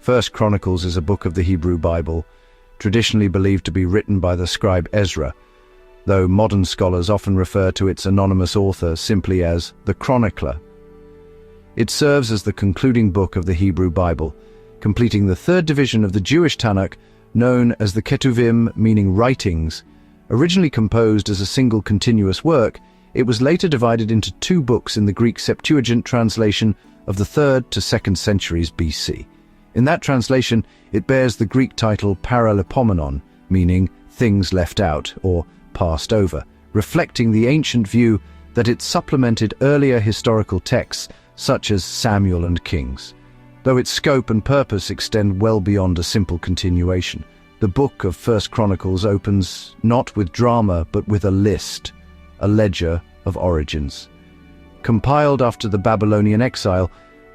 First Chronicles is a book of the Hebrew Bible, traditionally believed to be written by the scribe Ezra, though modern scholars often refer to its anonymous author simply as the chronicler. It serves as the concluding book of the Hebrew Bible, completing the third division of the Jewish Tanakh, known as the Ketuvim, meaning writings. Originally composed as a single continuous work, it was later divided into two books in the Greek Septuagint translation of the 3rd to 2nd centuries BC. In that translation, it bears the Greek title Paralipomenon, meaning things left out or passed over, reflecting the ancient view that it supplemented earlier historical texts such as Samuel and Kings. Though its scope and purpose extend well beyond a simple continuation, the book of First Chronicles opens not with drama but with a list, a ledger of origins. Compiled after the Babylonian exile,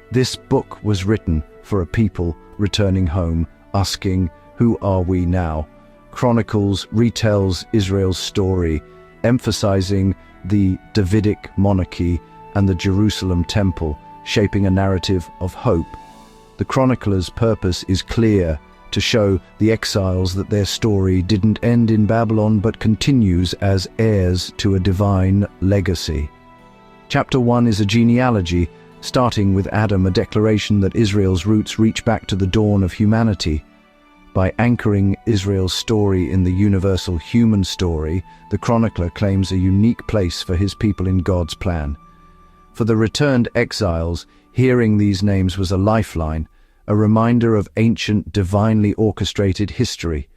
this book was written for a people returning home, asking, "Who are we now?" Chronicles retells Israel's story, emphasizing the Davidic monarchy and the Jerusalem temple, shaping a narrative of hope. The chronicler's purpose is clear: to show the exiles that their story didn't end in Babylon but continues as heirs to a divine legacy. Chapter 1 is a genealogy, starting with Adam, a declaration that Israel's roots reach back to the dawn of humanity. By anchoring Israel's story in the universal human story, the chronicler claims a unique place for his people in God's plan. For the returned exiles, hearing these names was a lifeline, a reminder of ancient, divinely orchestrated history.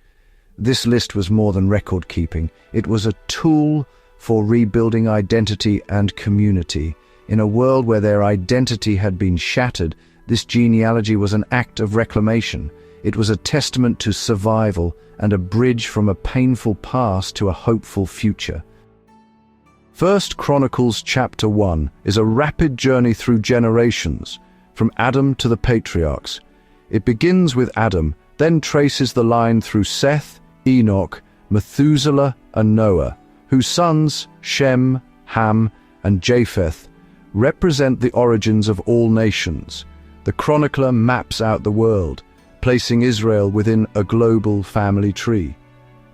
This list was more than record-keeping. It was a tool for rebuilding identity and community. In a world where their identity had been shattered, this genealogy was an act of reclamation. It was a testament to survival and a bridge from a painful past to a hopeful future. First Chronicles Chapter 1 is a rapid journey through generations, from Adam to the patriarchs. It begins with Adam, then traces the line through Seth, Enoch, Methuselah, and Noah, whose sons, Shem, Ham, and Japheth, represent the origins of all nations. The chronicler maps out the world, placing Israel within a global family tree.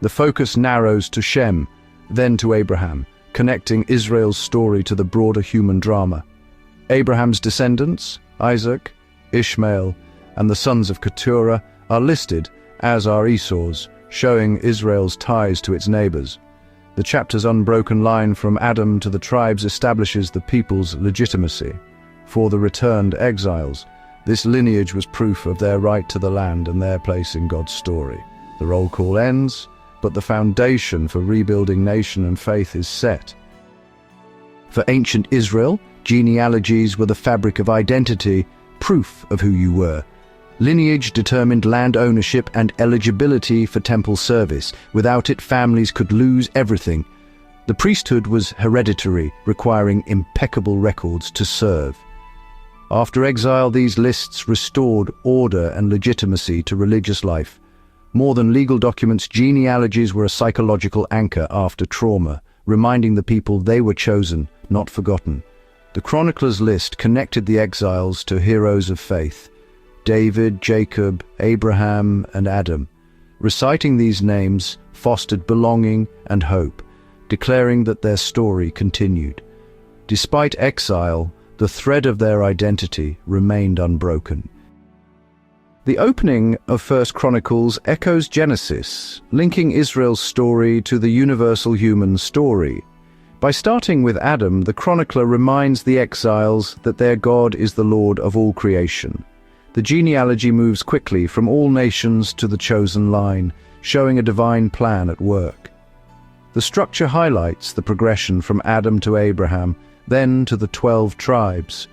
The focus narrows to Shem, then to Abraham, connecting Israel's story to the broader human drama. Abraham's descendants, Isaac, Ishmael, and the sons of Keturah, are listed, as are Esau's, showing Israel's ties to its neighbors. The chapter's unbroken line from Adam to the tribes establishes the people's legitimacy. For the returned exiles, this lineage was proof of their right to the land and their place in God's story. The roll call ends, but the foundation for rebuilding nation and faith is set. For ancient Israel, genealogies were the fabric of identity, proof of who you were. Lineage determined land ownership and eligibility for temple service. Without it, families could lose everything. The priesthood was hereditary, requiring impeccable records to serve. After exile, these lists restored order and legitimacy to religious life. More than legal documents, genealogies were a psychological anchor after trauma, reminding the people they were chosen, not forgotten. The chronicler's list connected the exiles to heroes of faith: David, Jacob, Abraham, and Adam. Reciting these names fostered belonging and hope, declaring that their story continued. Despite exile, the thread of their identity remained unbroken. The opening of First Chronicles echoes Genesis, linking Israel's story to the universal human story. By starting with Adam, the chronicler reminds the exiles that their God is the Lord of all creation. The genealogy moves quickly from all nations to the chosen line, showing a divine plan at work. The structure highlights the progression from Adam to Abraham, then to the 12 tribes.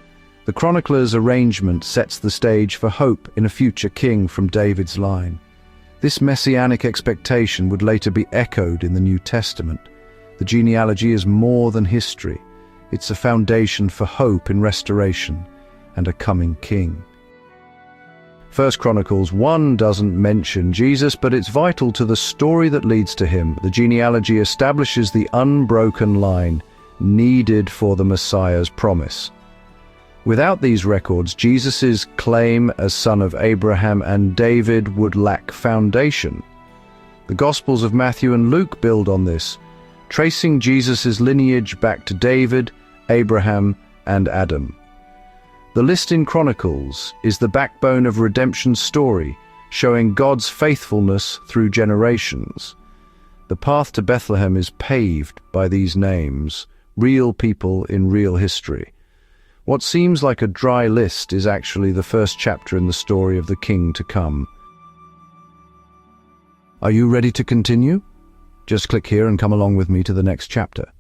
The chronicler's arrangement sets the stage for hope in a future king from David's line. This messianic expectation would later be echoed in the New Testament. The genealogy is more than history. It's a foundation for hope in restoration and a coming king. First Chronicles 1 doesn't mention Jesus, but it's vital to the story that leads to him. The genealogy establishes the unbroken line needed for the Messiah's promise. Without these records, Jesus' claim as son of Abraham and David would lack foundation. The Gospels of Matthew and Luke build on this, tracing Jesus' lineage back to David, Abraham, and Adam. The list in Chronicles is the backbone of redemption's story, showing God's faithfulness through generations. The path to Bethlehem is paved by these names, real people in real history. What seems like a dry list is actually the first chapter in the story of the king to come. Are you ready to continue? Just click here and come along with me to the next chapter.